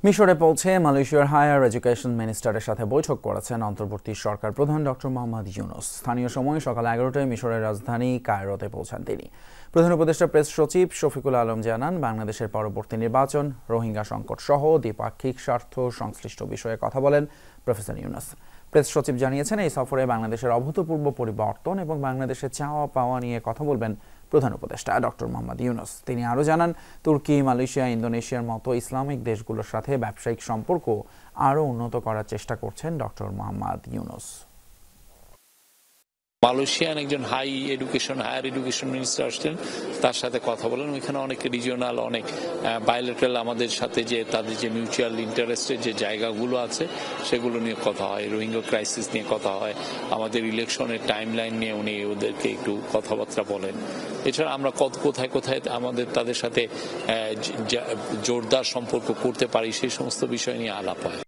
মিশরে পৌঁছে মালয়েশিয়ার হায়ার এডুকেশন মিনিস্টারের সাথে বৈঠক করেছেন অন্তর্বর্তী সরকার প্রধান ডক্টর মোহাম্মদ ইউনূস। স্থানীয় সময় সকাল 11টায় মিশরের রাজধানী কায়রোতে পৌঁছান তিনি। প্রধান উপদেষ্টা প্রেস সচিব শফিকুল আলম জানান, বাংলাদেশের পরবর্তী নির্বাচন, রোহিঙ্গা সংকট সহ দ্বিপাক্ষিক স্বার্থ সংশ্লিষ্ট বিষয়ে কথা বলেন প্রফেসর ইউনূস। প্রেস সচিব জানিয়েছেন, এই সফরে বাংলাদেশের অভূতপূর্ব পরিবর্তন এবং বাংলাদেশের চাওয়া পাওয়া নিয়ে কথা বলবেন প্রধান উপদেষ্টা ডক্টর মোহাম্মদ ইউনূস। তিনি আরও জানান, তুর্কি, মালয়েশিয়া, ইন্দোনেশিয়ার মতো ইসলামিক দেশগুলোর সাথে ব্যবসায়িক সম্পর্ক আরও উন্নত করার চেষ্টা করছেন ডক্টর মোহাম্মদ ইউনূস। মালয়েশিয়ান একজন হায়ার এডুকেশন মিনিস্টার আসছেন, তার সাথে কথা বলেন। ওইখানে অনেক রিজিওনাল, অনেক বায়োলেটারাল আমাদের সাথে যে তাদের যে মিউচুয়াল ইন্টারেস্টের যে জায়গাগুলো আছে সেগুলো নিয়ে কথা হয়। রোহিঙ্গা ক্রাইসিস নিয়ে কথা হয়, আমাদের ইলেকশনের টাইমলাইন নিয়ে উনি ওদেরকে একটু কথাবার্তা বলেন। এছাড়া আমরা কোথায় কোথায় আমাদের তাদের সাথে জোরদার সম্পর্ক করতে পারি সেই সমস্ত বিষয় নিয়ে আলাপ হয়।